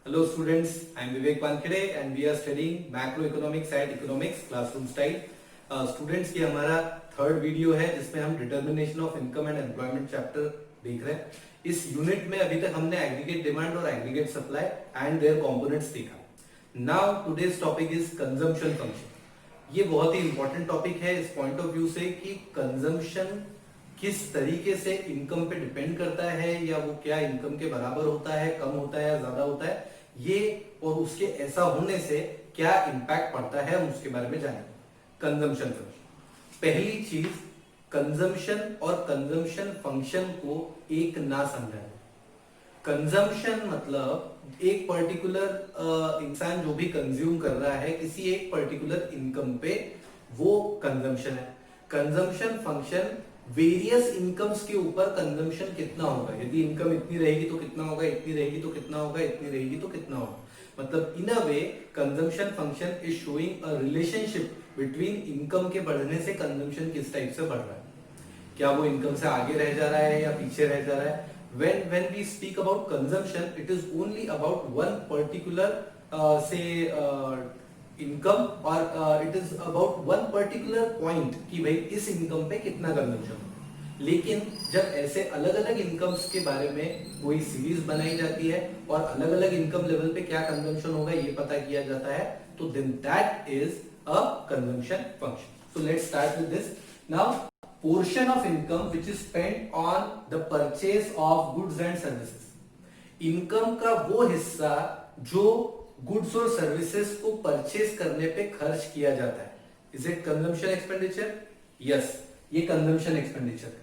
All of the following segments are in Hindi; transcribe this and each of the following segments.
Hello students, I am Vivek Wankhede and we are studying macroeconomics at economics classroom style. Students ये हमारा थर्ड वीडियो है जिसमें हम determination of income and employment chapter देख रहे हैं. इस यूनिट में अभी तक हमने एग्रीगेट डिमांड और aggregate supply and their components देखा. Now today's topic is consumption function. ये बहुत ही इंपॉर्टेंट टॉपिक है इस पॉइंट ऑफ व्यू से कि कंजम्पशन किस तरीके से इनकम पे डिपेंड करता है या वो क्या इनकम के बराबर होता है, कम होता है या ज्यादा होता है, ये और उसके ऐसा होने से क्या इंपैक्ट पड़ता है हम उसके बारे में जानेंगे. Consumption function. पहली चीज, कंजम्पशन और कंजम्पशन फंक्शन को एक ना समझाए. कंजम्पशन मतलब एक पर्टिकुलर इंसान जो भी कंज्यूम कर रहा है किसी एक पर्टिकुलर इनकम पे, वो कंजम्पशन है. कंजम्पशन फंक्शन वेरियस इनकम्स के ऊपर कंजम्पशन कितना होगा, यदि इनकम इतनी रहेगी तो कितना होगा, इतनी रहेगी तो कितना होगा, इतनी रहेगी तो कितना होगा. मतलब in a way consumption function is showing a relationship between income के बढ़ने से कंजम्पशन किस टाइप से बढ़ रहा है. क्या वो इनकम से आगे रह जा रहा है या पीछे रह जा रहा है. when we speak about consumption, it is only about one particular income or it is about one particular point कि भाई इस इनकम पे कितना कंजम्पशन. लेकिन जब ऐसे अलग अलग इनकम्स के बारे में कोई सीरीज बनाई जाती है और अलग अलग इनकम लेवल पे क्या कंजम्पशन होगा ये पता किया जाता है, तो then that is a consumption function. So let's start with this. Now portion of income which is spent on the purchase of goods and services. Income का वो हिस्सा जो गुड्स और सर्विसेज को परचेज करने पे खर्च किया जाता है. Is it consumption expenditure? Yes, ये कंजम्पशन एक्सपेंडिचर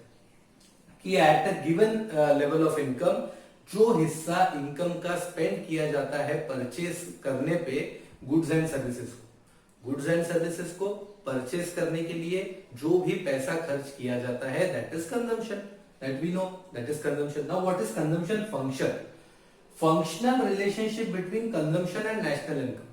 कि at a given level of income जो हिस्सा इनकम का स्पेंड किया जाता है परचेज करने पे गुड्स एंड सर्विसेज को, गुड्स एंड सर्विसेज को परचेस करने के लिए जो भी पैसा खर्च किया जाता है, that is consumption. That we know, that is consumption. Now what is consumption function? Functional relationship between consumption and national income.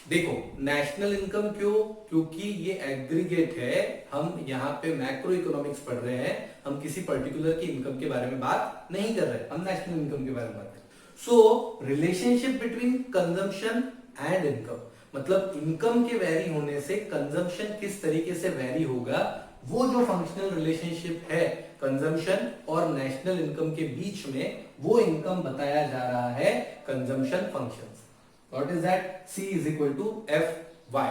देखो, नेशनल इनकम क्यों? क्योंकि ये एग्रीगेट है. हम यहाँ पे मैक्रो इकोनॉमिक्स पढ़ रहे हैं, हम किसी पर्टिकुलर की इनकम के बारे में बात नहीं कर रहे, हम नेशनल इनकम के बारे में बात कर रहे हैं. So relationship between consumption and income, मतलब इनकम के वेरी होने से कंजम्पशन किस तरीके से वेरी होगा, वो जो फंक्शनल रिलेशनशिप है कंजम्पशन और नेशनल इनकम के बीच में, वो इनकम बताया जा रहा है consumption function. What is that? C is equal to FY.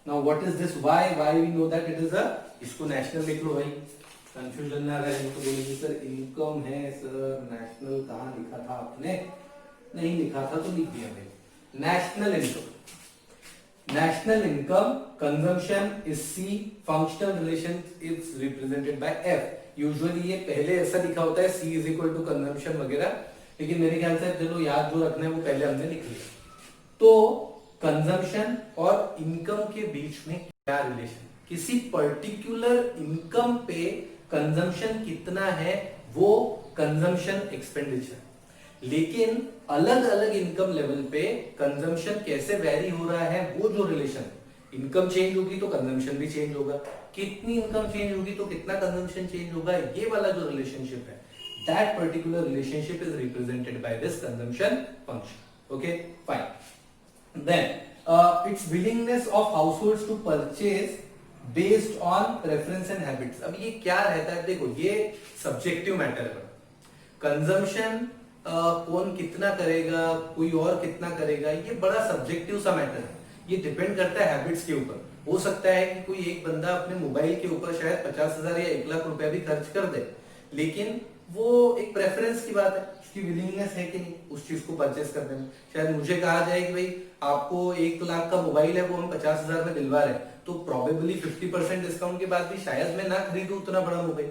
Now what is this Y? Why we know that it is a, इसको नेशनल लिख लो भाई, कंफ्यूजन ना रहे. तो बोलेंगे सर इनकम है सर, नेशनल कहाँ लिखा था आपने? नहीं लिखा था तो लिख दिया भाई. National income, national income, consumption is C, functional relation is represented by F. Usually ये पहले ऐसा लिखा होता है C is equal to consumption वगैरह, लेकिन मेरे ख्याल से चलो याद जो रखना है वो पहले हमने लिख लिया. तो कंजम्पशन और इनकम के बीच में क्या रिलेशन? किसी पर्टिकुलर इनकम पे कंजम्पशन कितना है वो कंजम्पशन एक्सपेंडिचर. लेकिन अलग अलग इनकम लेवल पे कंजम्पशन कैसे वेरी हो रहा है, वो जो रिलेशन, इनकम चेंज होगी तो कंजम्पशन भी चेंज होगा, कितनी इनकम चेंज होगी तो कितना कंजम्पशन चेंज होगा, ये वाला जो रिलेशनशिप है, that particular relationship is represented by this consumption function. Okay fine. Then it's willingness of households to purchase based on preference and habits. अब ये क्या रहता है? देखो, ये सब्जेक्टिव मैटर है. कंजम्पशन कौन कितना करेगा, कोई और कितना करेगा, ये बड़ा सब्जेक्टिव सा मैटर है. ये डिपेंड करता है हैबिट्स के ऊपर. हो सकता है कि कोई एक बंदा अपने मोबाइल के ऊपर शायद 50,000 या 1 लाख रुपया भी खर्च कर दे, लेकिन वो एक प्रेफरेंस की बात है, उसकी विलिंगनेस है कि नहीं उस चीज को परचेस करने में. शायद मुझे कहा जाए कि भाई आपको 1 लाख का मोबाइल है, वो हम 50,000 में दिलवा रहे हैं, तो प्रोबेबली 50% डिस्काउंट के बाद भी शायद मैं ना खरीदूं उतना बड़ा मोबाइल.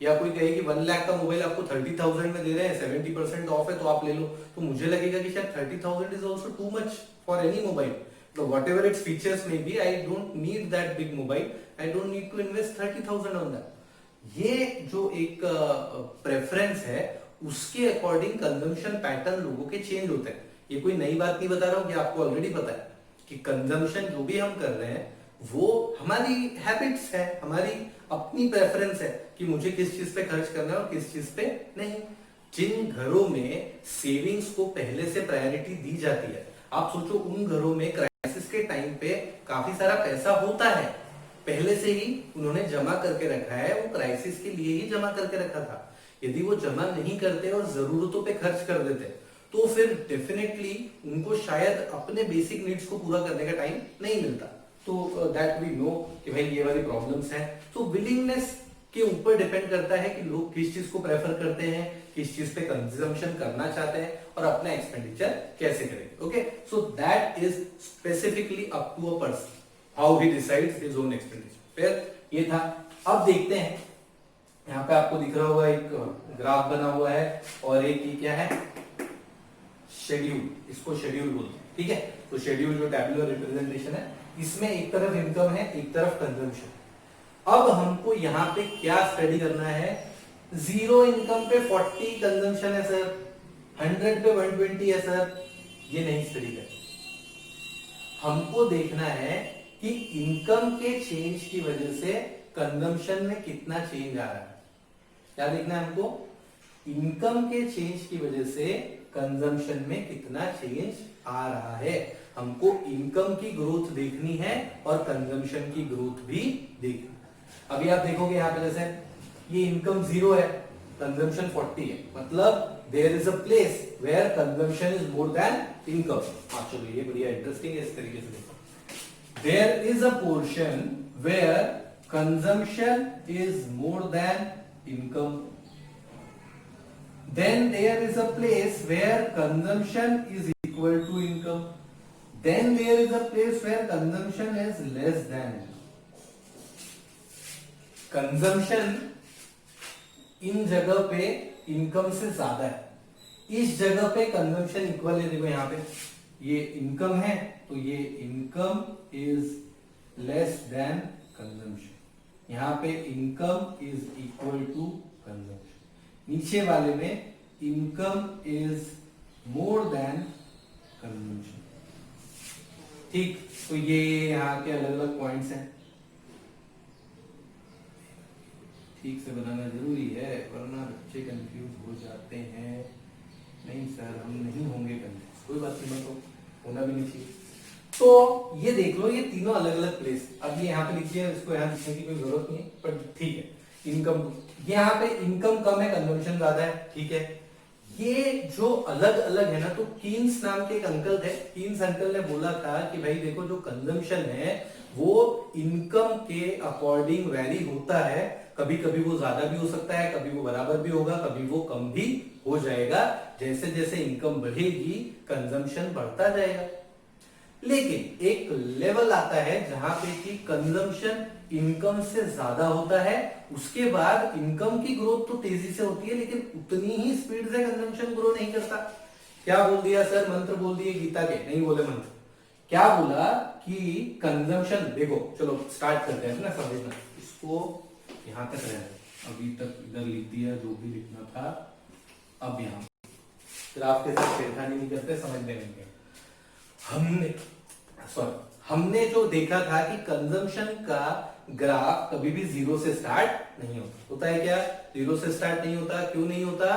या कोई कहे कि 1 लाख का मोबाइल आपको 30,000 में दे रहे हैं, 70% ऑफ है तो आप ले लो, तो मुझे लगेगा कि शायद 30,000 is also too much for any mobile. तो वट एवर इट्स फीचर्स में be, I don't need that big mobile, I don't need to invest 30,000 on that. ये जो एक प्रेफरेंस है, उसके अकॉर्डिंग कंजम्पशन पैटर्न लोगों के चेंज होते हैं. ये कोई नई बात नहीं बता रहा हूं, कि आपको ऑलरेडी पता है कि कंजम्पशन जो भी हम कर रहे हैं वो हमारी हैबिट्स है, हमारी अपनी प्रेफरेंस है कि मुझे किस चीज पे खर्च करना है और किस चीज पे नहीं. जिन घरों में सेविंग्स को पहले से प्रायोरिटी दी जाती है, आप सोचो उन घरों में क्राइसिस के टाइम पे काफी सारा पैसा होता है, पहले से ही उन्होंने जमा करके रखा है, वो क्राइसिस के लिए ही जमा करके रखा था। यदि वो जमा नहीं करते और जरूरतों पे खर्च कर देते तो फिर डेफिनेटली उनको शायद अपने बेसिक नीड्स को पूरा करने का टाइम नहीं मिलता। तो दैट वी नो कि भाई ये वाली प्रॉब्लम्स हैं। तो विलिंगनेस के ऊपर डिपेंड करता है कि लोग किस चीज को प्रेफर करते हैं, किस चीज पे कंजम्पशन करना चाहते हैं और अपना एक्सपेंडिचर कैसे करेंगे। Okay, so that is specifically up to a person how he decides his own expenditure. फिर ये था। अब देखते हैं, यहाँ पे आपको दिख रहा होगा एक ग्राफ बना हुआ है और एक ये क्या है, शेड्यूल, इसको शेड्यूल बोलते हैं। ठीक है, तो शेड्यूल जो टैबुलर रिप्रेजेंटेशन है, इसमें एक तरफ इनकम है, एक तरफ कंजम्पशन। अब हमको यहाँ पे क्या स्टडी करना है, 0 इनकम पे 40 कंजम्पशन है सर, 100 पे 120 है सर, ये नहीं स्टडी करना। हमको देखना है कि इनकम के चेंज की वजह से कंजम्पशन में कितना चेंज आ रहा है। क्या देखना है हमको, इनकम के चेंज की वजह से कंजम्पशन में कितना चेंज आ रहा है। हमको इनकम की ग्रोथ देखनी है और कंजम्पशन की ग्रोथ भी देखनी। अभी आप देखोगे यहाँ पे जैसे ये इनकम 0 है, कंजम्पशन 40 है, मतलब there is a place where consumption is more than income. हाँ चलो, ये बढ़िया इंटरेस्टिंग है, इस तरीके से देखो। There is a portion where consumption is more than income, then there is a place where consumption is equal to income, then there is a place where consumption is less than consumption इन जगह पे इनकम से ज्यादा है, इस जगह पे कंजम्पशन इक्वल है। देखो यहाँ पे ये इनकम है तो ये income is less than consumption, यहाँ पे income is equal to consumption, नीचे वाले में income is more than consumption. ठीक, तो ये यहाँ के अलग अलग पॉइंट्स हैं, ठीक से बनाना जरूरी है वरना बच्चे कंफ्यूज हो जाते हैं। नहीं सर हम नहीं होंगे कंफ्यूज, कोई बात नहीं, तो होना भी नहीं चाहिए। तो ये देख लो, ये तीनों अलग अलग प्लेस। अब ये यहाँ पे लिखिए, इसको यहाँ लिखने की कोई जरूरत नहीं है, पर ठीक है। इनकम, यहाँ पे इनकम कम है, कंजम्पशन ज्यादा है, ठीक है। ये जो अलग अलग है ना, तो कीन्स नाम के एक अंकल थे, कीन्स अंकल ने बोला था कि भाई देखो जो कंजम्पशन है वो इनकम के अकॉर्डिंग वैरी होता है, कभी कभी वो ज्यादा भी हो सकता है, कभी वो बराबर भी होगा, कभी वो कम भी हो जाएगा। जैसे जैसे इनकम बढ़ेगी कंजम्पशन बढ़ता जाएगा, लेकिन एक लेवल आता है जहां पे कि कंजम्पशन इनकम से ज्यादा होता है, उसके बाद इनकम की ग्रोथ तो तेजी से होती है लेकिन उतनी ही स्पीड से कंजम्पशन ग्रो नहीं करता। क्या बोल दिया सर, मंत्र बोल दिए गीता के, नहीं बोले मंत्र। क्या बोला कि कंजम्पशन, देखो चलो स्टार्ट करते हैं ना समझना, इसको यहां तक रहना, अभी तक इधर लिख दिया जो भी लिखना था, अब यहां फिर आपके साथ छेड़खानी नहीं करते, समझने नहीं। हमने जो देखा था कि कंजम्पशन का ग्राफ कभी भी 0 से स्टार्ट नहीं होता है क्या, 0 से स्टार्ट नहीं होता। क्यों नहीं होता,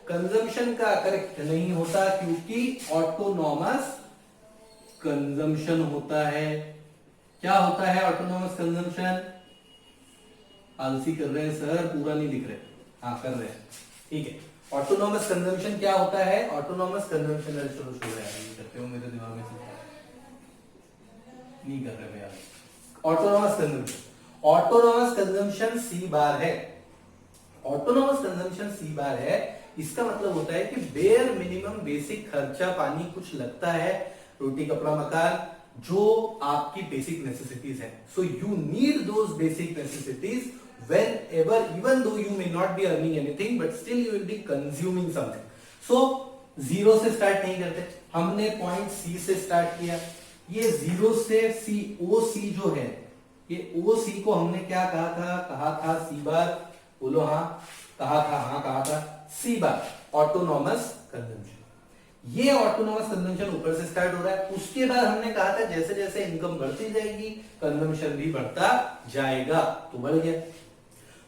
कंजम्पशन का करेक्ट नहीं होता क्योंकि ऑटोनॉमस कंजम्पशन होता है। क्या होता है ऑटोनॉमस कंजम्पशन, आलसी कर रहे हैं सर, पूरा नहीं लिख रहे, हाँ कर रहे हैं, ठीक है। ऑटोनॉमस कंजम्पशन क्या होता है, ऑटोनॉमस कंजम्पशन चलो शुरू करते हो, मेरे दिमाग में नहीं कर रहे भैया। ऑटोनॉमस कंजम्पशन, ऑटोनॉमस कंजम्पशन सी बार है, ऑटोनॉमस कंजम्पशन सी बार है। इसका मतलब होता है कि बेयर मिनिमम बेसिक खर्चा पानी कुछ लगता है, रोटी कपड़ा मकान, जो आपकी बेसिक नेसेसिटीज है। So you need those basic necessities whenever, even though you may not be earning anything, but still you will be consuming something. So 0 से स्टार्ट नहीं करते, हमने पॉइंट सी से स्टार्ट किया। ये 0 से सी, ओ सी जो है, ये ओ सी को हमने क्या कहा था सी बार, बोलो हाँ कहा था सी बार, ऑटोनॉमस कंजम्पशन। ये ऑटोनॉमस कंजम्पशन ऊपर से स्टार्ट हो रहा है। उसके बाद हमने कहा था जैसे जैसे इनकम बढ़ती जाएगी कंजम्पशन भी बढ़ता जाएगा, तो बढ़ गया।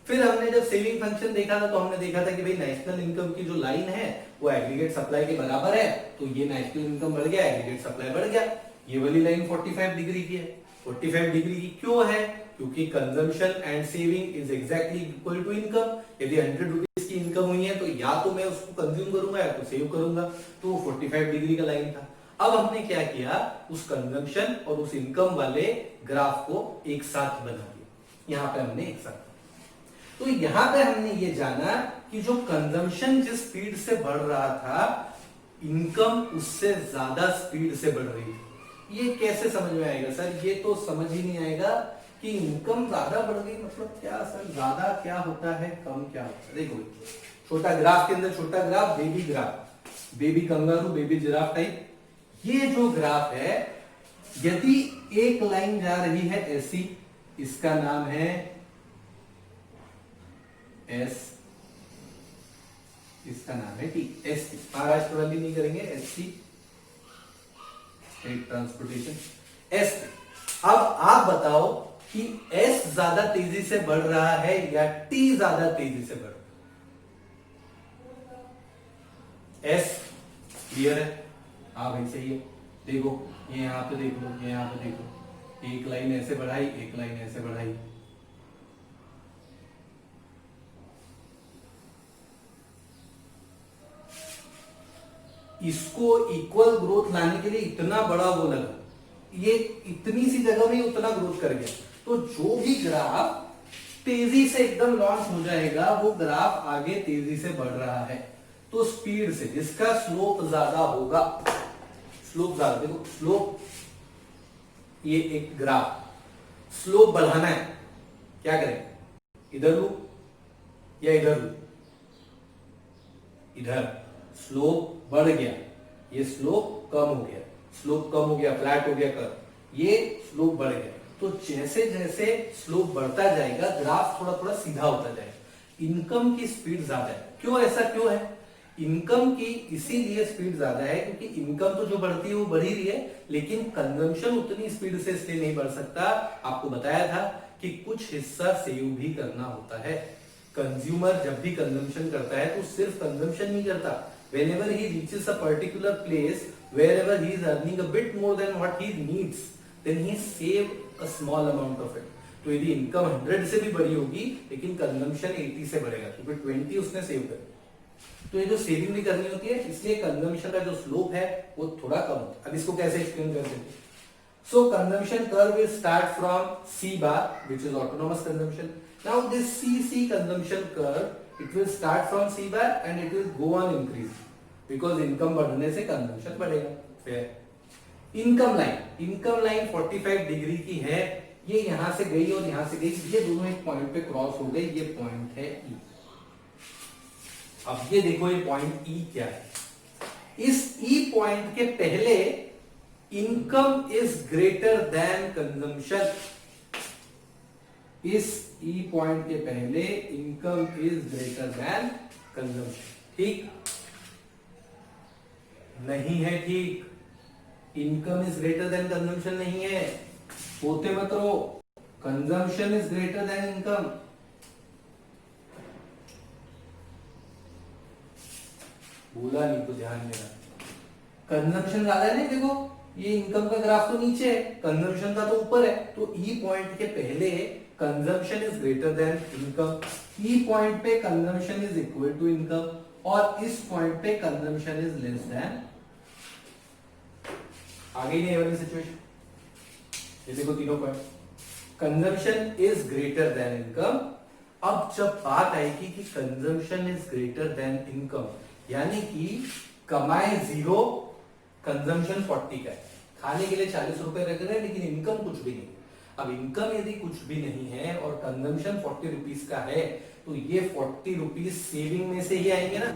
फिर हमने जब सेविंग फंक्शन देखा था तो हमने देखा था कि भाई नेशनल इनकम की जो लाइन है वो एग्रीगेट सप्लाई के बराबर है, तो ये नेशनल इनकम बढ़ गया, एग्रीगेट सप्लाई बढ़ गया। ये वाली लाइन 45 डिग्री की है। 45 डिग्री की क्यों है? क्योंकि consumption and saving is exactly equal to income. यदि 100 रुपीज की इनकम हुई है तो या तो मैं उसको कंज्यूम करूंगा या तो सेव करूंगा, तो 45 डिग्री का लाइन था। अब हमने क्या किया, उस कंजम्पशन और उस इनकम वाले ग्राफ को एक साथ बना दिया। यहां पे हमने एक साथ, तो यहां पे हमने ये जाना कि जो कंजम्पशन जिस स्पीड से बढ़ रहा था, इनकम उससे ज्यादा स्पीड से बढ़ रही थी। ये कैसे समझ में आएगा सर? ये तो समझ ही नहीं आएगा कि इनकम ज्यादा बढ़ गई मतलब क्या सर? ज्यादा क्या होता है, कम क्या होता है? देखो छोटा ग्राफ के अंदर छोटा graph, baby graph, baby kangaroo, baby giraffe type. ये जो ग्राफ है, यदि एक लाइन जा रही है ऐसी, इसका नाम है एस, इसका नाम है टी। एस टी, महाराष्ट्र वाली नहीं करेंगे, S T state transportation S T. अब आप बताओ कि एस ज्यादा तेजी से बढ़ रहा है या टी ज्यादा तेजी से बढ़ रहा है? एस क्लियर है? हाँ भाई सही है। देखो ये यहां पे देख लो, ये यहां पे देखो, एक लाइन ऐसे बढ़ाई, एक लाइन ऐसे बढ़ाई, इसको इक्वल ग्रोथ लाने के लिए इतना बड़ा वो लगा, ये इतनी सी जगह में उतना ग्रोथ कर गया। तो जो भी ग्राफ तेजी से एकदम लॉन्च हो जाएगा, वो ग्राफ आगे तेजी से बढ़ रहा है, तो स्पीड से, जिसका स्लोप ज्यादा होगा, स्लोप ज्यादा, देखो स्लोप, ये एक ग्राफ, स्लोप बढ़ाना है, क्या करें? इधर लू या इधर लू? इधर। स्लोप बढ़ गया, ये स्लोप कम हो गया, स्लोप कम हो गया, फ्लैट हो गया कर्व, ये स्लोप बढ़ गया। तो जैसे जैसे स्लोप बढ़ता जाएगा, ग्राफ थोड़ा थोड़ा सीधा होता जाएगा। इनकम की स्पीड ज्यादा है। क्यों, ऐसा क्यों है? इनकम की इसीलिए स्पीड ज्यादा है क्योंकि इनकम तो जो बढ़ती है वो बढ़ ही रही है, लेकिन कंजम्पशन उतनी स्पीड से इसलिए नहीं बढ़ सकता। आपको बताया था कि कुछ हिस्सा सेव भी करना होता है। कंज्यूमर जब भी कंजम्पशन करता है तो सिर्फ कंजम्पशन नहीं करता, whenever he reaches a particular place, wherever he is earning a bit more than what he needs, then he save a small amount of it. तो यदि इनकम 100 से भी बड़ी होगी लेकिन कंजम्पशन 80 से बढ़ेगा, तो फिर 20 उसने सेव कर, तो ये जो सेविंग भी करनी होती है, इसलिए कंजम्पशन का जो स्लोप है वो थोड़ा कम होता है। अब इसको कैसे एक्सप्लेन करते हैं? So consumption curve will start from C bar, which is autonomous consumption. Now this CC consumption curve, it will start from C bar and it will go on increase because income बढ़ने से consumption बढ़ेगा। फिर income line 45 डिग्री की है, ये यहां से गई और यहां से गई, ये दोनों एक पॉइंट पे क्रॉस हो गई, ये पॉइंट है E। अब ये देखो ये पॉइंट E क्या है? इस E पॉइंट के पहले income is greater then consumption. इस E पॉइंट के पहले income is greater then consumption. ठीक नहीं है? ठीक, income is greater then consumption नहीं है, होते मत रहो। Consumption is greater than income. बोला नहीं तो ध्यान देना, कंजम्पशन ज्यादा है। नहीं देखो ये इनकम का ग्राफ तो नीचे है, कंजम्पशन का तो ऊपर है, तो ई पॉइंट के पहले consumption is greater than income, E point पे consumption is equal to income और इस पॉइंट पे कंजम्पशन इज लेस देन। आगे नहीं वाली सिचुएशन, ये देखो तीनों point, consumption is greater than income. अब जब बात आएगी कि consumption is greater than income, यानी कि कमाए 0, कंजम्पशन 40 का है, खाने के लिए 40 रुपए रख रहे हैं लेकिन इनकम कुछ भी नहीं। अब इनकम यदि कुछ भी नहीं है और कंजम्पशन 40 रुपीज का है, तो ये 40 रुपीज सेविंग में से ही आएंगे ना,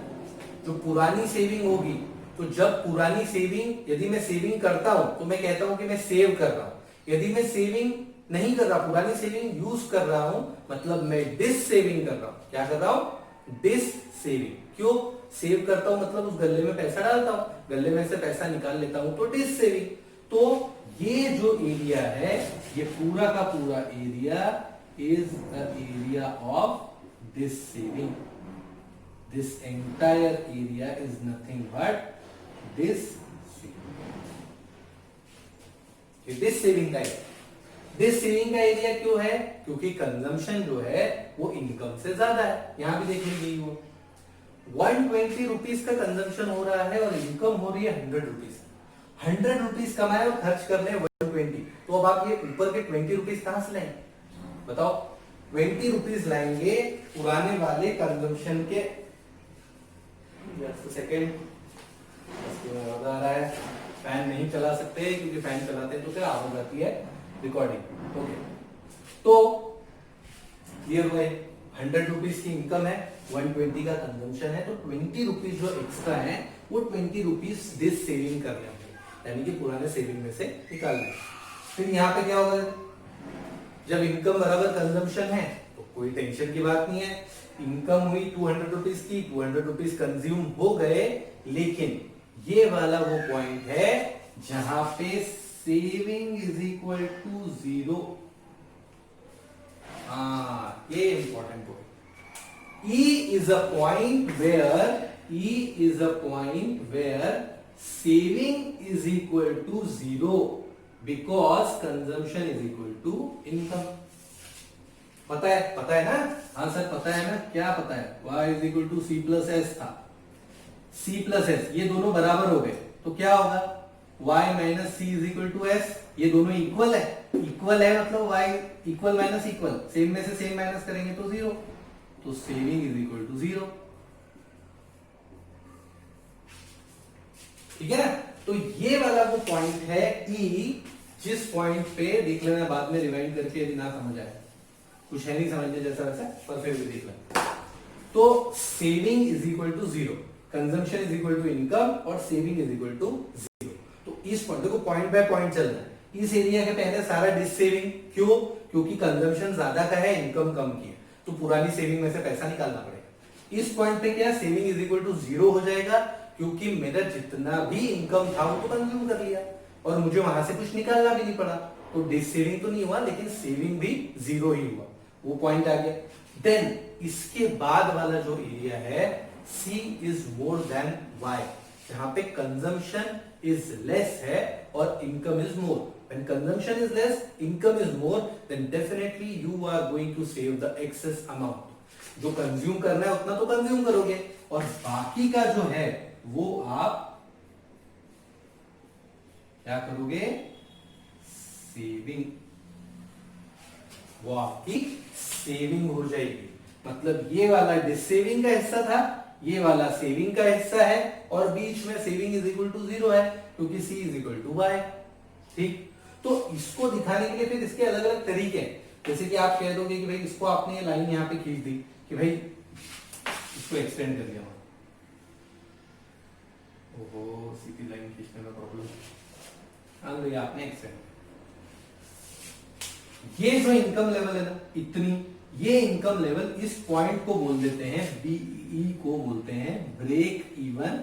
जो पुरानी सेविंग होगी। तो जब पुरानी सेविंग, यदि मैं सेविंग करता हूं तो मैं कहता हूं कि मैं सेव कर रहा हूं। यदि मैं सेविंग नहीं कर रहा, पुरानी सेविंग यूज कर रहा हूं, मतलब मैं डिस सेविंग कर रहा हूं। क्या कर रहा हूं? Dish saving. क्यों सेव करता हूं? मतलब उस गल्ले में पैसा डालता हूं, गल्ले में से पैसा निकाल लेता हूं, तो डिस सेविंग। तो ये जो एरिया है, ये पूरा का पूरा area is the area of this saving, this entire area is nothing but this saving. this saving का एरिया, this saving का एरिया क्यों है? क्योंकि कंजम्पशन जो है वो इनकम से ज्यादा है। यहां भी देख लीजिए वो 120 रुपीज का कंजम्पशन हो रहा है और इनकम हो रही है 100 रुपीज। 100 रुपीज कमाए और खर्च कर रहे हैं 120, तो अब आप ये ऊपर के 20 रुपीज कहां से लाएंगे बताओ? 20 रुपीज लाएंगे पुराने वाले कंजम्पशन के। सेकेंड आ रहा है, फैन नहीं चला सकते क्योंकि फैन चलाते हैं तो क्या आवाज आती है रिकॉर्डिंग। ओके, तो क्लियर हुए? 100 रुपीज की इनकम है, 120 का कंजम्पशन है, तो 20 रुपीज जो एक्स्ट्रा है वो 20 रुपीज दिस सेविंग कर रहे हैं, यानी कि पुराने सेविंग में से निकाल रहे हैं। फिर यहाँ पे क्या होगा? जब इनकम बराबर कंजम्पशन है तो कोई टेंशन की बात नहीं है। इनकम हुई 200 रुपीज की, 200 रुपीज कंज्यूम हो गए, लेकिन ये वाला वो पॉइंट है जहां पे सेविंग इज इक्वल टू 0। ये important point. E is a point where saving is equal to 0 because consumption is equal to income। पता है ना? हाँ सर पता है ना, क्या पता है? y is equal to c plus s था, c plus s, ये दोनों बराबर हो गए तो क्या होगा? y minus c is equal to s, ये दोनों इक्वल है, इक्वल है मतलब y equal minus equal, same में से सेम माइनस करेंगे तो 0, तो सेविंग इज इक्वल टू 0। ठीक है ना? तो ये वाला वो पॉइंट है E, जिस पॉइंट पे देख लेना, बाद में रिवाइंड करके यदि ना समझ आए, कुछ है नहीं समझने जैसा वैसा, पर फिर भी देख लेना। तो saving is equal to 0, consumption is equal to income और सेविंग इज इक्वल टू 0। तो इस पॉइंट, देखो पॉइंट बाय पॉइंट चल रहा है। इस एरिया के पहले सारा डिस सेविंग, क्यों? क्योंकि कंजम्पशन ज्यादा का है, इनकम कम की है, तो पुरानी सेविंग में से पैसा निकालना पड़ेगा। इस पॉइंट पे क्या सेविंग इज इक्वल टू 0 हो जाएगा, क्योंकि मेरा जितना भी इनकम था वो तो कंज्यूम कर लिया और मुझे वहां से कुछ निकालना भी नहीं पड़ा, तो डिस सेविंग तो नहीं हुआ, लेकिन सेविंग भी 0 ही हुआ। वो पॉइंट आ गया। देन इसके बाद वाला जो एरिया है C is more then Y, जहां पे कंजम्पशन इज लेस है और income is more. When consumption is less, income is more, then definitely you are going to save the excess amount. जो कंज्यूम करना है उतना तो कंज्यूम करोगे और बाकी का जो है वो आप क्या करोगे? सेविंग, वो आपकी सेविंग हो जाएगी। मतलब ये वाला डिसेविंग का हिस्सा था, ये वाला सेविंग का हिस्सा है, और बीच में सेविंग इज इक्वल टू 0 है क्योंकि C is equal to Y। ठीक, तो इसको दिखाने के लिए फिर इसके अलग अलग तरीके हैं। जैसे कि आप कह दोगे कि भाई इसको आपने ये लाइन यहाँ पे खींच दी कि भाई इसको एक्सटेंड कर दिया, ओहो सीधी लाइन खींचने में प्रॉब्लम, हाँ भैया आपने एक्सटेंड। ये जो इनकम लेवल है ना इतनी, ये इनकम लेवल, इस पॉइंट को बोल देते हैं, BE को बोलते हैं ब्रेक इवन।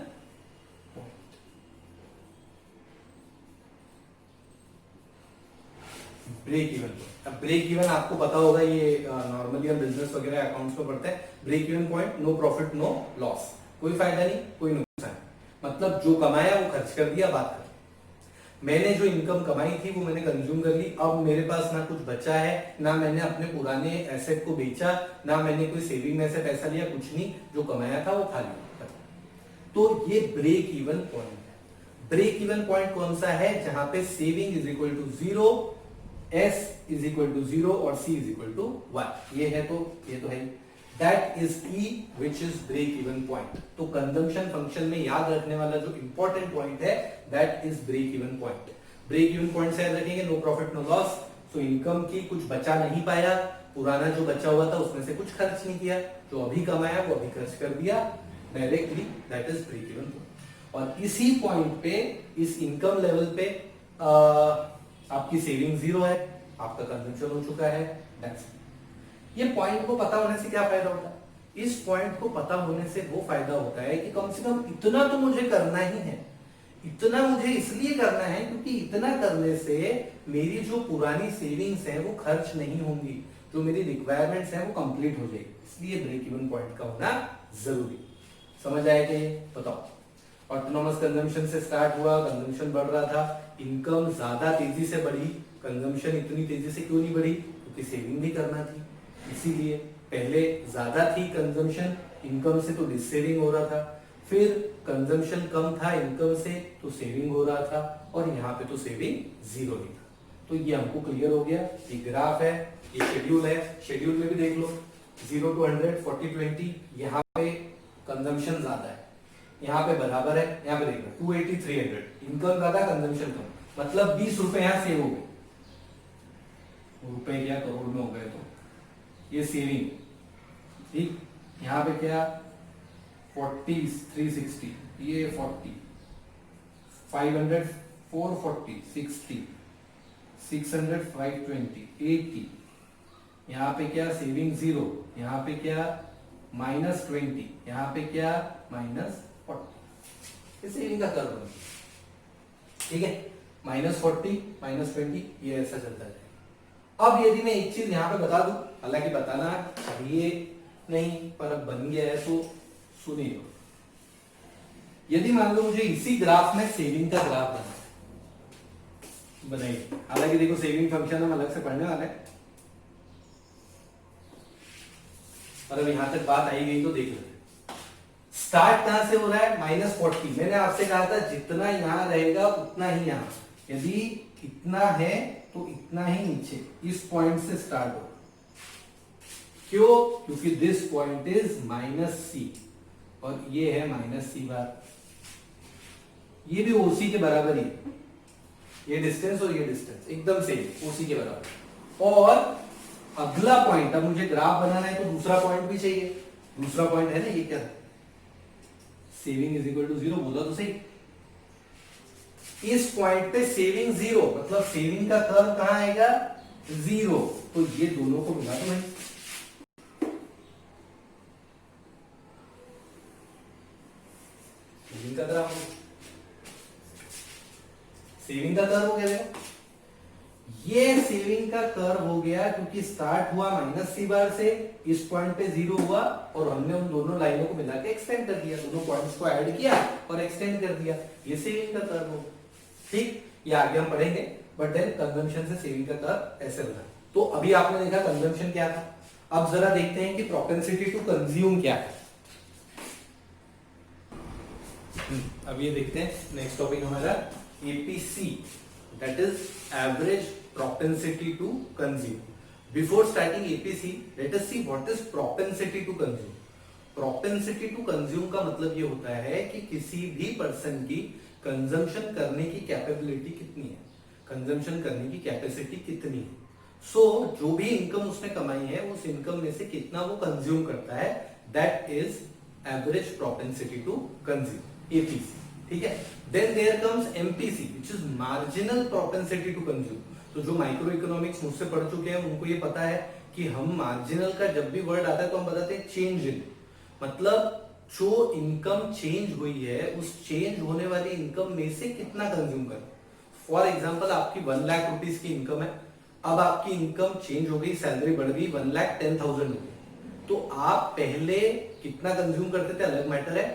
ब्रेक इवन, अब ब्रेक इवन आपको पता होगा, ये नॉर्मली हम बिजनेस वगैरह अकाउंट्स में पढ़ते हैं। Break even point, no profit no loss, कोई फायदा नहीं कोई नुकसान, मतलब जो कमाया वो खर्च कर दिया, बात कर। मैंने जो इनकम कमाई थी वो मैंने कंज्यूम कर ली, अब मेरे पास ना कुछ बचा है, ना मैंने अपने पुराने एसेट को बेचा, ना मैंने कोई सेविंग में से पैसा लिया, कुछ नहीं, जो कमाया था वो खा लिया। तो ये ब्रेक इवन पॉइंट है। ब्रेक इवन पॉइंट कौन सा है? जहां पे saving is equal to 0, S is equal to 0 और C is equal to Y। ये है तो ये तो है, that is E which is break even point. तो कंजम्पशन फंक्शन में याद रखने वाला जो इंपॉर्टेंट पॉइंट है that is break even point. Break even point से याद रखेंगे नो प्रॉफिट नो लॉस, तो इनकम की कुछ बचा नहीं पाया, पुराना जो बचा हुआ था उसमें से कुछ खर्च नहीं किया, जो अभी कमाया वो अभी खर्च कर दिया directly, that is break even point. और इसी पॉइंट पे, इस इनकम लेवल पे आपकी सेविंग 0 है, आपका कंजम्पशन हो चुका है, दैट्स इट। ये पॉइंट को पता होने से क्या फायदा होता है? इस पॉइंट को पता होने से वो फायदा होता है कि कम से कम इतना तो मुझे करना ही है। इतना मुझे इसलिए करना है क्योंकि इतना करने से मेरी जो पुरानी सेविंग्स है वो खर्च नहीं होंगी, जो मेरी रिक्वायरमेंट्स हैं वो कंप्लीट हो जाएगी, इसलिए ब्रेक इवन पॉइंट का होना जरूरी। समझ आया कि बताओ। ऑटोनोमस कंजम्पशन से स्टार्ट हुआ, कंजम्पशन बढ़ रहा था, इनकम ज्यादा तेजी से बढ़ी, कंजम्पशन इतनी तेजी से क्यों नहीं बढ़ी, क्योंकि सेविंग भी करना थी, इसीलिए पहले ज्यादा थी कंजम्पशन इनकम से तो डिसेविंग हो रहा था, फिर कंजम्पशन कम था इनकम से तो सेविंग हो रहा था, और यहाँ पे तो सेविंग जीरो ही था। तो ये हमको क्लियर हो गया। ये ग्राफ है, ये शेड्यूल है, शेड्यूल में भी देख लो 0 to 100 40 20, यहाँ पे कंजम्पशन ज्यादा है, यहाँ पे बराबर है, यहाँ पे देखो 280 300, इनकम ज्यादा कंजम्पशन कम, मतलब 20 रुपए यहाँ सेव हो गए, रुपए क्या करोड़ में हो गए, तो ये सेविंग ठीक। यहाँ पे क्या 40 360, ये 40 500 440 60 600 520 80, यहाँ पे क्या सेविंग जीरो, यहाँ पे क्या -20, यहाँ पे क्या -40, ये सेविंग का कर्व है, ठीक है, -40 -20 ये ऐसा चलता है। अब यदि मैं एक चीज यहाँ पे बता दूं, हालांकि बताना चाहिए नहीं पर अब बन गया है तो सुनिए। यदि मान लो मुझे इसी ग्राफ में सेविंग का ग्राफ बनाइए, हालांकि देखो सेविंग फंक्शन हम अलग से पढ़ने वाले हैं, पर अब यहां तक बात आई गई तो देख लेते हैं। स्टार्ट कहां से हो रहा है, -40, मैंने आपसे कहा था जितना यहां रहेगा उतना ही यहां, यदि इतना है तो इतना ही नीचे इस पॉइंट से स्टार्ट हो, क्यों, क्योंकि दिस पॉइंट इज -c और ये है -c बार, ये भी OC के बराबर ही है, ये डिस्टेंस और ये डिस्टेंस एकदम सेम OC के बराबर। और अगला पॉइंट, अब मुझे ग्राफ बनाना है तो दूसरा पॉइंट भी चाहिए, दूसरा पॉइंट है ना ये क्या, सेविंग इज इक्वल टू 0, बोला तो सही। इस पॉइंट पे सेविंग 0, मतलब सेविंग का कर्व कहां आएगा 0, तो ये दोनों को मिला दो भाई, सेविंग का ग्राफ, सेविंग का कर्व हो गया, ये सेविंग का कर्व हो गया क्योंकि स्टार्ट हुआ -c बार से, इस पॉइंट पे 0 हुआ और हमने उन दोनों लाइनों को मिला के एक्सटेंड कर दिया, दोनों पॉइंट्स को ऐड किया और एक्सटेंड कर दिया, ये सेविंग का कर्व हो, ठीक। ये आगे हम पढ़ेंगे, बट देन कंजम्पशन से सेविंग का कर्व ऐसे बना। तो अभी आपने देखा कंजम्पशन क्या था, अब जरा देखते हैं कि प्रोपेंसिटी टू कंज्यूम क्या है। अब ये देखते हैं नेक्स्ट टॉपिक हमारा APC, that is average propensity to consume. Before starting APC, let us see what is propensity to consume. Propensity to consume का मतलब ये होता है कि किसी भी पर्सन की कंजम्पशन करने की कैपेबिलिटी कितनी है, कंजम्पशन करने की कैपेसिटी कितनी है। सो जो भी इनकम उसने कमाई है उस इनकम में से कितना वो कंज्यूम करता है, that is average propensity to consume, APC, ठीक है। Then there comes MPC which is marginal propensity to consume. तो जो माइक्रो इकोनॉमिक्स मुझसे पढ़ चुके हैं उनको ये पता है कि हम मार्जिनल का जब भी वर्ड आता है तो हम बताते हैं चेंज इन, मतलब जो इनकम चेंज हुई है उस चेंज होने वाली इनकम में से कितना कंज्यूम कर। फॉर एग्जांपल आपकी 1 लाख रुपीस की इनकम है, अब आपकी इनकम चेंज हो गई, सैलरी बढ़ गई, 1,10,000 हो गई, तो आप पहले कितना कंज्यूम करते थे अलग मैटर है,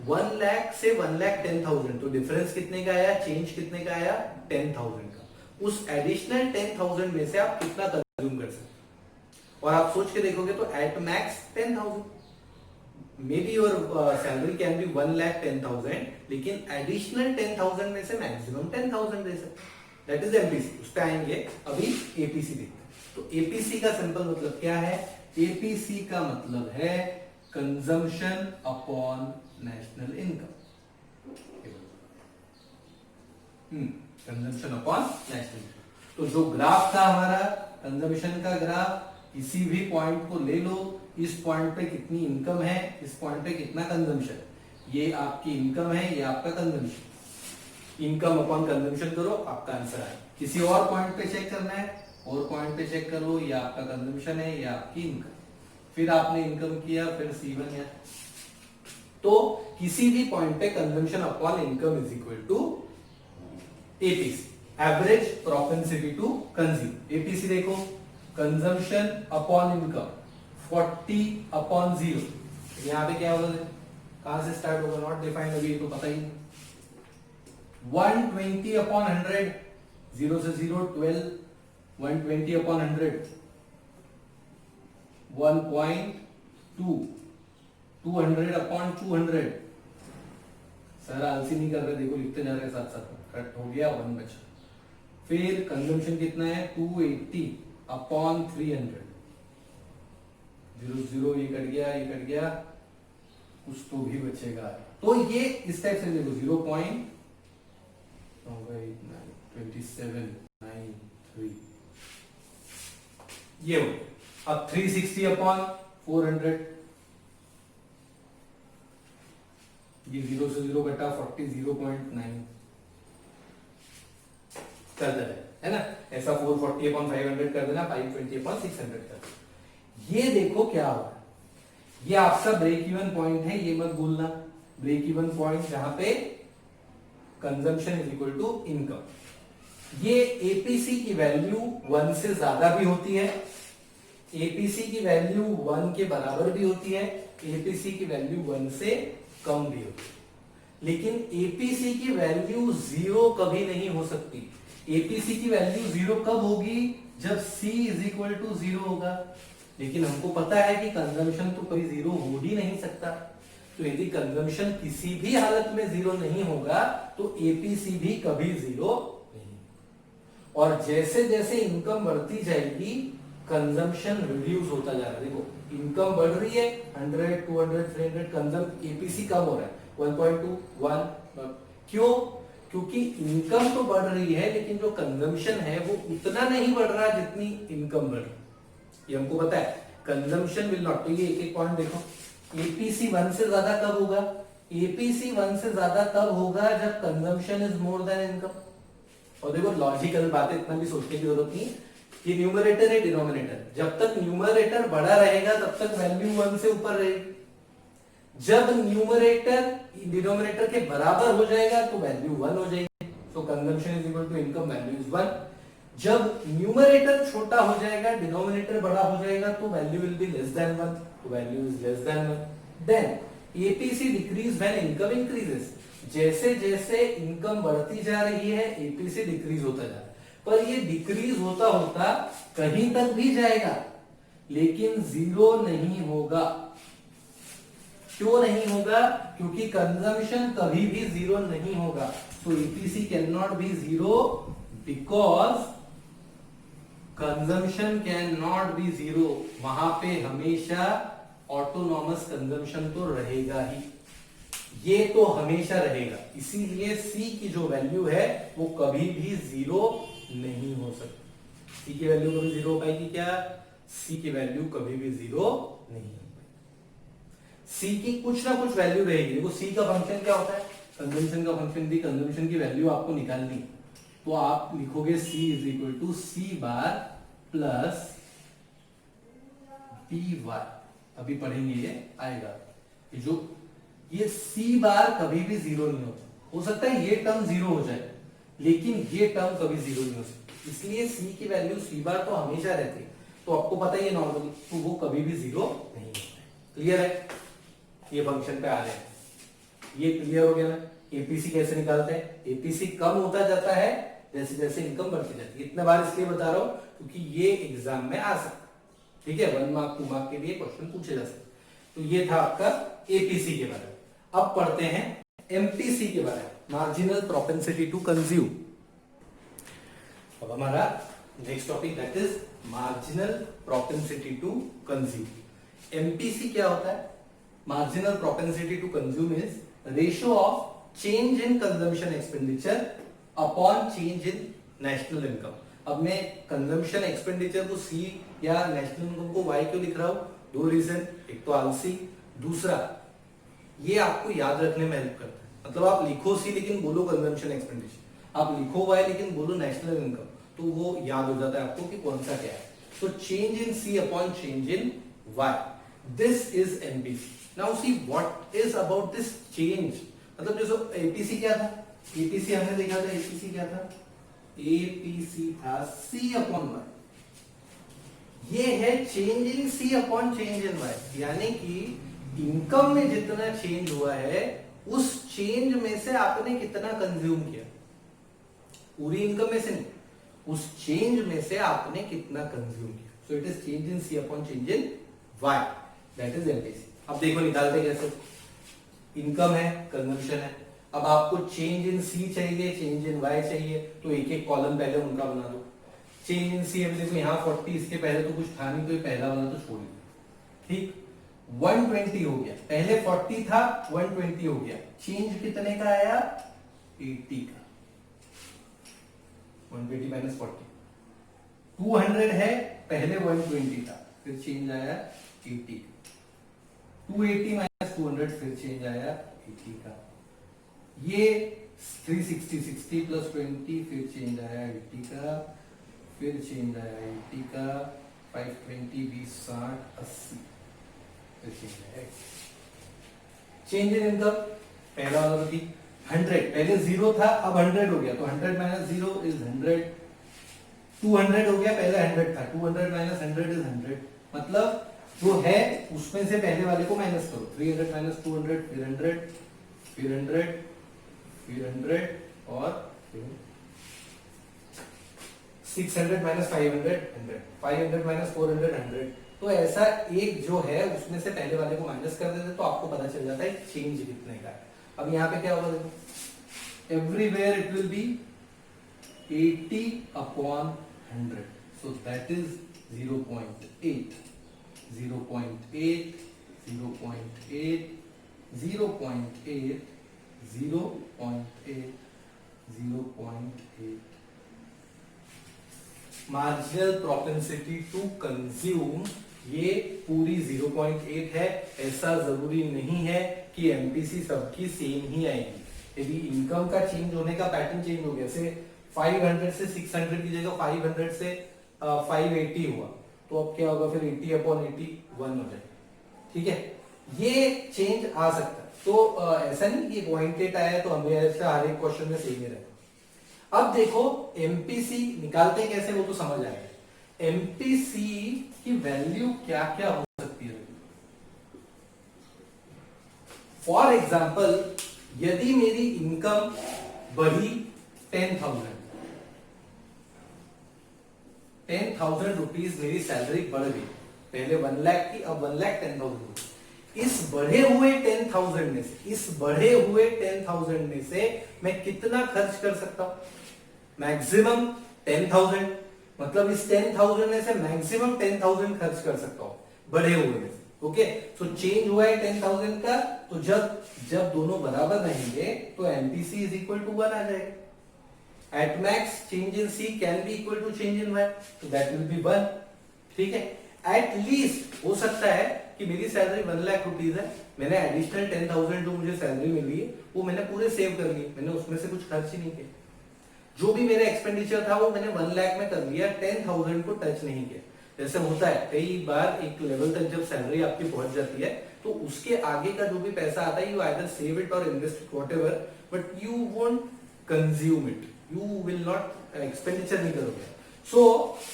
1 लाख से 1,10,000, तो डिफरेंस कितने का आया, चेंज कितने का आया 10,000 का। उस एडिशनल 10,000 में से आप कितना कंज्यूम कर सकते हैं, और आप सोच के देखोगे तो at max 10,000, may be your salary can be 1,10,000, लेकिन एडिशनल 10,000 में से मैक्सिमम 10,000 दे सकते, दैट इज MPC। उस पे आएंगे, अभी APC देखते हैं। तो APC का सिंपल मतलब क्या है, APC का मतलब है consumption upon national income, consumption upon national income. तो जो ग्राफ था हमारा कंजम्पशन का ग्राफ, किसी भी पॉइंट को ले लो, इस पॉइंट पे कितनी इनकम है, इस पॉइंट पे कितना कंजम्पशन, ये आपकी इनकम है, ये आपका कंजम्पशन, इनकम अपॉन कंजम्पशन करो, आपका आंसर आए। किसी और पॉइंट पे चेक करना है, और पॉइंट पे चेक करो, ये आपका कंजम्पशन है, ये आपकी इनकम, फिर आपने इनकम किया, फिर C1 या, तो किसी भी पॉइंट पे consumption upon income is equal to APC, average propensity to consume. APC देखो कंजम्पशन अपॉन इनकम 40 अपॉन 0, यहाँ पे क्या होगा, कहां से स्टार्ट होगा, नॉट डिफाइंड, अभी तो पता ही नहीं। 120 अपॉन 100, 0 से 0 12, 120 अपॉन 100 1.2, 200 अपॉन 200। सर आलसी नहीं कर रहे, देखो लिखते जा रहे हैं साथ साथ, कट हो गया 1 बचा। फिर कंजम्पशन कितना है, 280 अपॉन 300, 0 0 ये कट गया, ये कट गया, कुछ तो भी बचेगा। तो ये इस टाइप से देखो 0.2793 ये हो। अब 360 अपॉन 400, ये 0 से 0 कटा 40, 0.9 कर देना है ना, ऐसा 440 अपॉन 500 कर देना, 520 अपॉन 600 कर देना। ये देखो क्या होगा, ये आपका ब्रेक इवन पॉइंट है, ये मत भूलना, ब्रेक इवन पॉइंट जहां पे consumption is equal to income. ये एपीसी की वैल्यू 1 से ज्यादा भी होती है, एपीसी की वैल्यू 1 के बराबर भी होती है, एपीसी की वैल्यू 1 से कम भी होती है, लेकिन एपीसी की वैल्यू 0 कभी नहीं हो सकती। एपीसी की वैल्यू 0 कब होगी, जब C इज इक्वल टू 0 होगा, लेकिन हमको पता है कि कंजम्पशन तो कभी 0 हो ही नहीं सकता। तो यदि कंजम्पशन किसी भी हालत में 0 नहीं होगा तो एपीसी भी कभी 0 नहीं। और जैसे जैसे इनकम बढ़ती जाएगी कंजम्पशन रिड्यूस होता जा रहा है। देखो इनकम बढ़ रही है, 100 200 300, कंजम्प एपीसी कम हो रहा है, 1.2 1। क्यों, क्योंकि इनकम तो बढ़ रही है लेकिन जो कंजम्पशन है वो उतना नहीं बढ़ रहा जितनी इनकम बढ़ रही है, ये हमको पता है। कंजम्पशन विल नॉट, तो ये एक एक पॉइंट देखो, एपीसी 1 से ज्यादा कब होगा, एपीसी 1 से ज्यादा तब होगा जब consumption is more than income. और देखो लॉजिकल बात है, इतना भी सोचने की जरूरत नहीं कि न्यूमरेटर है डिनोमिनेटर, जब तक न्यूमरेटर बड़ा रहेगा तब तक वैल्यू 1 से ऊपर रहेगी, जब न्यूमरेटर डिनोमिनेटर के बराबर हो जाएगा तो वैल्यू 1 हो जाएगी। So consumption is equal to income, value is 1। जब न्यूमरेटर छोटा हो जाएगा डिनोमिनेटर बड़ा हो जाएगा तो value will be less than 1, तो value is less than 1। Then APC decrease when income increases, जैसे जैसे इनकम बढ़ती जा रही है एपीसी डिक्रीज होता जा रहा है, पर ये डिक्रीज होता होता कहीं तक भी जाएगा लेकिन 0 नहीं होगा। क्यों नहीं होगा, क्योंकि कंजम्पशन कभी भी 0 नहीं होगा। तो APC can not be 0 because consumption can not be 0, वहां पे हमेशा ऑटोनॉमस कंजम्पशन तो रहेगा ही, ये तो हमेशा रहेगा। इसीलिए सी की जो वैल्यू है वो कभी भी 0 नहीं हो सकती। सी की वैल्यू कभी 0 हो पाएगी क्या, सी की वैल्यू कभी भी 0 नहीं हो पाएगी। सी की कुछ ना कुछ वैल्यू रहेगी। देखो सी का फंक्शन क्या होता है, कंजम्पशन का फंक्शन भी, कंजम्पशन की वैल्यू आपको निकालनी, तो आप लिखोगे C is equal to C bar plus D Y, अभी पढ़ेंगे ये आएगा। ये सी बार कभी भी 0 नहीं होता, हो सकता है ये टर्म 0 हो जाए लेकिन ये टर्म कभी 0 नहीं हो सकती, इसलिए सी की वैल्यू सी बार तो हमेशा रहती है। तो आपको पता ही है नॉर्मली, तो वो कभी भी 0 नहीं होता है। क्लियर है, ये फंक्शन पे आ रहे हैं, ये क्लियर हो गया ना। एपीसी कैसे निकालते हैं, एपीसी कम होता जाता है जैसे जैसे इनकम बढ़ती जाती है। इतने बार इसलिए बता रहा हूं क्योंकि ये एग्जाम में आ सकता है, ठीक है, 1 मार्क 2 मार्क के लिए क्वेश्चन पूछे जा सकते। तो ये था आपका एपीसी के बारे में। अब पढ़ते हैं एमपीसी के बारे में, मार्जिनल प्रोपेंसिटी टू कंज्यूम। अब हमारा next topic that is marginal propensity to consume. MPC क्या होता है, marginal propensity to consume is ratio of change in consumption expenditure upon change in national income. अब मैं कंजम्पशन एक्सपेंडिचर को सी या नेशनल इनकम को वाई क्यों लिख रहा हूं, 2 रीजन, एक तो आलसी, दूसरा ये आपको याद रखने में हेल्प करता है। मतलब आप लिखो सी लेकिन बोलो कंजम्पशन एक्सपेंडिचर, आप लिखो वाई लेकिन बोलो नेशनल इनकम, तो वो याद हो जाता है आपको कि कौन सा क्या है। तो change in C upon change in Y, this is MPC. Now see what is about this change, मतलब जैसे एपीसी क्या था, एपीसी हमने देखा था, एपीसी क्या था, एपीसी था सी अपॉन वाई। ये है change in C upon change in Y, यानी कि इनकम में जितना चेंज हुआ है उस चेंज में से आपने कितना कंज्यूम किया, पूरी इनकम में से नहीं, उस चेंज में से आपने कितना कंज्यूम किया। So it is change in C upon change in Y, that is MPC. अब देखो निकालते कैसे, इनकम है, कंजम्पशन है, अब आपको चेंज इन सी चाहिए, चेंज इन वाई चाहिए, तो एक एक कॉलम पहले उनका बना दो। चेंज इन सी, देखो यहाँ 40, इसके पहले तो कुछ था नहीं, तो ये पहला वाला तो छोड़ दो, ठीक। 120 हो गया, पहले 40 था, 120 हो गया, चेंज कितने का आया, 80 का, 120 माइनस 40, 200 है, पहले 120 था, फिर चेंज आया 80 का, 280 माइनस 200, फिर चेंज आया 80 का, ये 360, 60 प्लस 20, फिर चेंज आया 80 का, फिर चेंज आया 80 का, 520, 20, 60, 80, फिर चेंज आया। चेंज इन इनकम पहला वाला थी 100, पहले 0 था, अब 100 हो गया, तो 100 माइनस 0 इज 100, 200 हो गया, पहले 100 था, 200 माइनस 100 इज 100, मतलब जो है उसमें से पहले वाले को माइनस करो, 300 माइनस 200, फिर 100, फिर 100, फिर 100 और फिर 600 माइनस 500, 100, 500 माइनस 400, 100, तो ऐसा एक जो है उसमें से पहले वाले को माइनस कर देते तो आपको पता चल जाता है चेंज कितने का है। अब यहाँ पे क्या होगा, देखो everywhere it will be 80 upon 100, so that is 0.8, 0.8, 0.8, 0.8, 0.8, 0.8। Marginal propensity to consume ये पूरी 0.8 है। ऐसा जरूरी नहीं है कि एमपीसी सबकी सेम ही आएगी। यदि इनकम का चेंज होने का पैटर्न चेंज हो गया, जैसे 500 से 600 की जगह 500 से 580 हुआ, तो अब क्या होगा, फिर 80 अपॉन 81 हो जाएगा, ठीक है। ये चेंज आ सकता है, तो ऐसा नहीं कि 0.8 आया तो हमेशा हर एक क्वेश्चन में सेम ही रहेगा। अब देखो एमपीसी निकालते कैसे वो तो समझ आएगा। एमपीसी की वैल्यू क्या क्या हो सकती है। फॉर एग्जाम्पल, यदि मेरी इनकम बढ़ी 10,000 रुपीज मेरी सैलरी बढ़ गई, पहले 1 लाख की, अब 1,10,000। इस बढ़े हुए 10,000 में से, इस बढ़े हुए 10,000 में से मैं कितना खर्च कर सकता हूं, मैक्सिमम 10,000, मतलब इस 10,000 में से मैक्सिमम 10,000 खर्च कर सकता हूं बढ़े हुए में से। ओके, सो चेंज हुआ है 10,000 का, तो जब दोनों बराबर रहेंगे तो एमपीसी इज इक्वल टू 1 आ जाएगा। At max change in C can be equal to change in Y, तो दैट विल बी 1, ठीक है। एट लीस्ट हो सकता है कि मेरी सैलरी 1 लाख रुपीज है, मैंने एडिशनल 10,000 जो मुझे सैलरी मिल रही है वो मैंने पूरे सेव कर लिए, मैंने उसमें से कुछ खर्च ही नहीं किया। जो भी मेरा एक्सपेंडिचर था वो मैंने 1 लाख में कर लिया, 10,000 को टच नहीं किया। जैसे होता है कई बार एक लेवल तक जब सैलरी आपकी पहुंच जाती है तो उसके आगे का जो भी पैसा आता है, यू आइदर सेव इट और invest whatever, but you won't consume it, you will not expenditure नहीं करोगे। So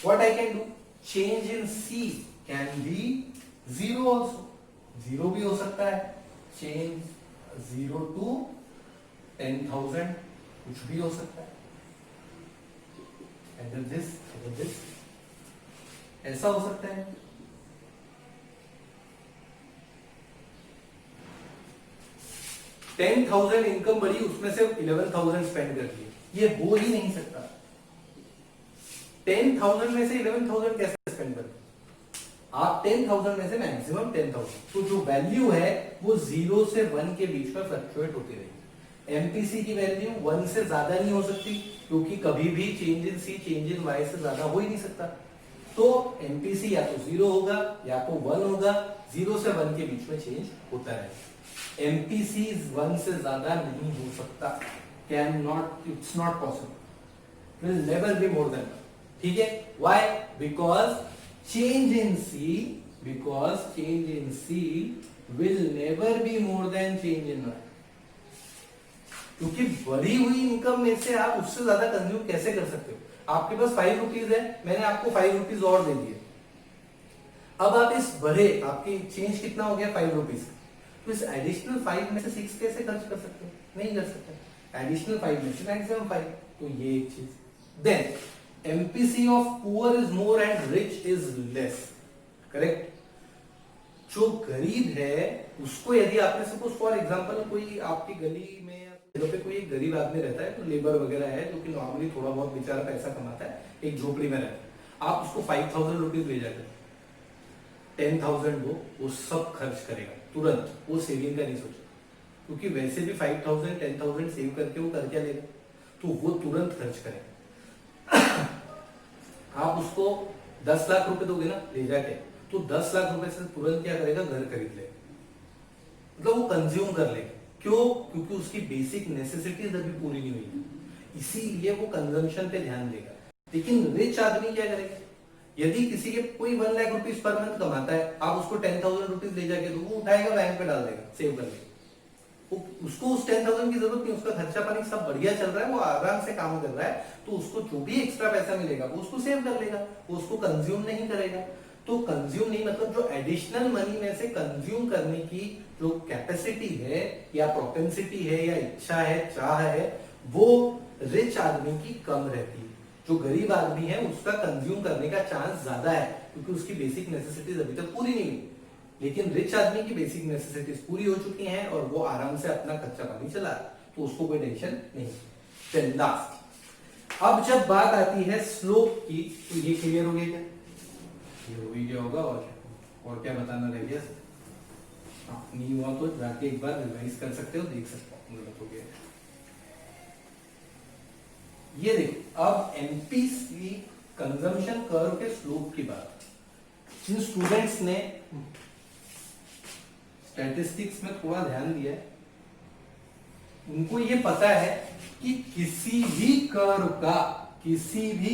what I can do, change in C can be 0 also, 0 भी हो सकता है, चेंज 0 टू 10,000 कुछ भी हो सकता है, either this, ऐसा हो सकता है। $10,000 इनकम बढ़ी, उसमें से 11,000 स्पेंड कर दिए, ये हो ही नहीं सकता। 10,000 में से 11,000 कैसे स्पेंड कर, आप 10,000 में से मैक्सिमम 10,000, तो जो वैल्यू है वो 0 से 1 के बीच में फ्लक्चुएट होती रहेगी। एमपीसी की वैल्यू 1 से ज्यादा नहीं हो सकती, क्योंकि कभी भी change in C change in Y से ज्यादा हो ही नहीं सकता। तो एमपीसी या तो 0 होगा या तो 1 होगा, 0 से 1 के बीच में चेंज होता रहेगा। एमपीसी 1 से ज्यादा नहीं हो सकता, can not, it's not possible, will never be more than, ठीक है। Why, because change in C, because change in C will never be more than change in Y, क्योंकि बढ़ी हुई इनकम में से आप उससे ज्यादा कंज्यूम कैसे कर सकते हो। आपके पास 5 रुपीज है, मैंने आपको 5 रुपीज और दे दिए, अब आप इस बढ़े, आपकी चेंज कितना हो गया 5 रुपीज, तो इस एडिशनल 5 में से 6 कैसे खर्च कर सकते हो? नहीं कर सकते। एडिशनल 5 में से मैक्सिमम 5, तो ये एक चीज। Then MPC of poor is more and rich is less, correct. जो गरीब है उसको, यदि आपने सपोज फॉर एग्जांपल कोई आपकी गली में पे कोई एक गरीब आदमी रहता है, तो लेबर वगैरह है, जो कि नॉर्मली थोड़ा बहुत बेचारा पैसा कमाता है, एक झोपड़ी में रहता है, आप उसको 5000 रुपीज ले जाते, 10,000 वो सब खर्च करेगा तुरंत, वो सेविंग का नहीं सोचेगा, क्योंकि वैसे भी 5,000 10,000 सेव करके वो कर क्या लेगा, तो वो तुरंत खर्च करेगा। आप उसको 10 लाख रुपए दोगे ना ले जाके, तो 10 लाख रुपए से तुरंत क्या करेगा, घर खरीद लेगा, मतलब वो कंज्यूम कर लेगा। क्यों? क्योंकि उसकी बेसिक नेसेसिटीज अभी पूरी नहीं हुई, इसीलिए वो कंजम्पशन पे ध्यान देगा। लेकिन रिच आदमी क्या करेगा, यदि किसी के कोई 1 लाख रुपीज पर मंथ कमाता है, आप उसको 10,000 रुपीज ले जाके तो वो उठाएगा, बैंक पे डाल देगा, सेव कर लेगा, उसको उस 10,000 की जरूरत नहीं, उसका खर्चा पानी सब बढ़िया चल रहा है, वो आराम से काम कर रहा है, तो उसको जो भी एक्स्ट्रा पैसा मिलेगा वो उसको सेव कर लेगा, वो उसको कंज्यूम नहीं करेगा। तो कंज्यूम नहीं मतलब जो एडिशनल मनी में से कंज्यूम करने की जो कैपेसिटी है या प्रोपेंसिटी है या इच्छा है, चाह है, वो रिच आदमी की कम रहती है। जो गरीब आदमी है उसका कंज्यूम करने का चांस ज्यादा है, क्योंकि उसकी बेसिक नेसेसिटीज अभी तक पूरी नहीं हुई। लेकिन रिच आदमी की बेसिक नेसेसिटीज पूरी हो चुकी हैं और वो आराम से अपना खर्चा पानी चला, तो उसको कोई टेंशन नहीं। लास्ट, अब जब बात आती है स्लोप की, तो ये क्लियर हो गया क्या? ये हो ही गया होगा, और क्या बताना रह गया? नहीं हुआ तो जाके एक बार रिवाइज कर सकते हो, देख सकते हो, गलत हो गया। ये देखो, अब एमपीसी कंजम्पशन कर्व के स्लोप की बात, जिन स्टूडेंट्स ने स्टैटिस्टिक्स में थोड़ा ध्यान दिया है, उनको ये पता है कि किसी भी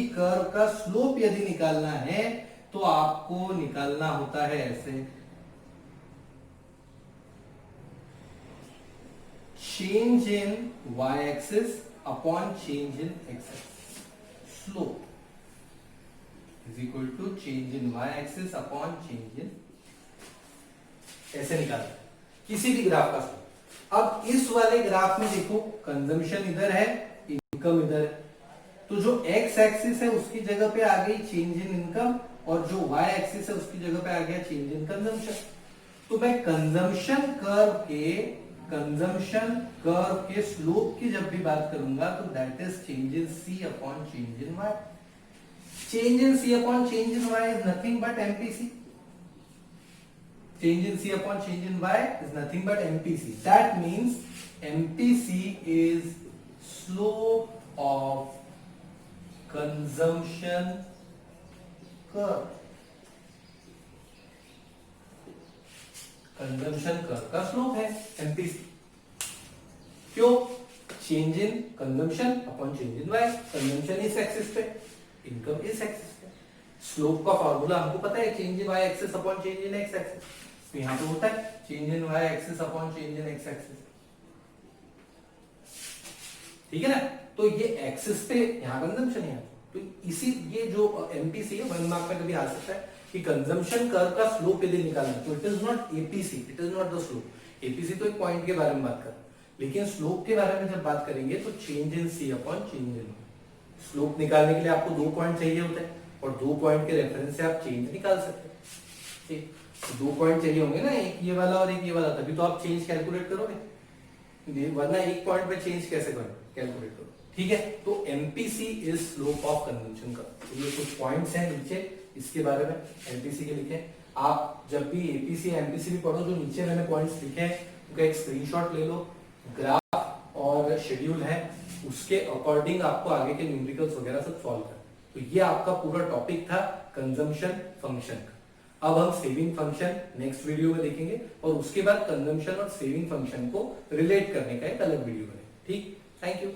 कर्व का स्लोप यदि निकालना है तो आपको निकालना होता है ऐसे, change in y axis upon change in x axis, slope is equal to change in y axis upon change in, ऐसे निकालना किसी भी ग्राफ का स्लोप। अब इस वाले ग्राफ में देखो, कंजम्पशन इधर है, इनकम इधर है, तो जो x एक्सिस है उसकी जगह पे आ गई चेंज इन इनकम, और जो y एक्सिस है उसकी जगह पे आ गया चेंज इन कंजम्पशन। तो मैं कंजम्पशन कर्व के स्लोप की जब भी बात करूंगा तो that is change in c upon change in y। Change in c upon change in y is nothing but MPC। Change in C upon change in Y is nothing but MPC. That means MPC is slope of consumption curve. Consumption curve का स्लोप है MPC। क्यों? Change in consumption upon change in Y, consumption इस एक्सिस पे, इनकम इस एक्सिस पे। स्लोप का फार्मूला हमको पता है, change in Y axis upon change in X axis. तो यहां पे होता है change in y axis upon change in x axis, ठीक है ना। तो ये एक्सिस पे यहां कंजम्पशन है, तो इसी ये जो एमपीसी है 1 मार्क में कभी आ सकता है कि कंजम्पशन कर्व का स्लोप यदि निकालना, तो it is not APC, it is not the slope. APC तो एक पॉइंट के बारे में बात कर, लेकिन स्लोप के बारे में जब बात करेंगे तो change in C upon change in. Slope निकालने के लिए आपको 2 पॉइंट चाहिए होते हैं, और 2 पॉइंट के रेफरेंस से आप चेंज निकाल सकते हैं, ठीक। 2 पॉइंट चाहिए होंगे ना, एक ये वाला और एक ये वाला, तभी तो आप चेंज कैलकुलेट करोगे, वरना एक पॉइंट पे चेंज कैसे कैलकुलेट करो, ठीक है। तो MPC is slope of consumption का। तो ये कुछ पॉइंट्स हैं नीचे इसके बारे में एमपीसी के लिखे। आप जब भी एपीसी एमपीसी भी पढ़ो, जो नीचे मैंने पॉइंट्स लिखे हैं उनका एक स्क्रीनशॉट ले लो, ग्राफ और शेड्यूल है, उसके अकॉर्डिंग आपको आगे के न्यूमेरिकल्स वगैरह सब सॉल्व कर। तो ये आपका पूरा टॉपिक था कंजम्पशन फंक्शन का। अब हम सेविंग फंक्शन नेक्स्ट वीडियो में देखेंगे, और उसके बाद कंजम्पशन और सेविंग फंक्शन को रिलेट करने का एक अलग वीडियो बनेगा, ठीक। Thank you.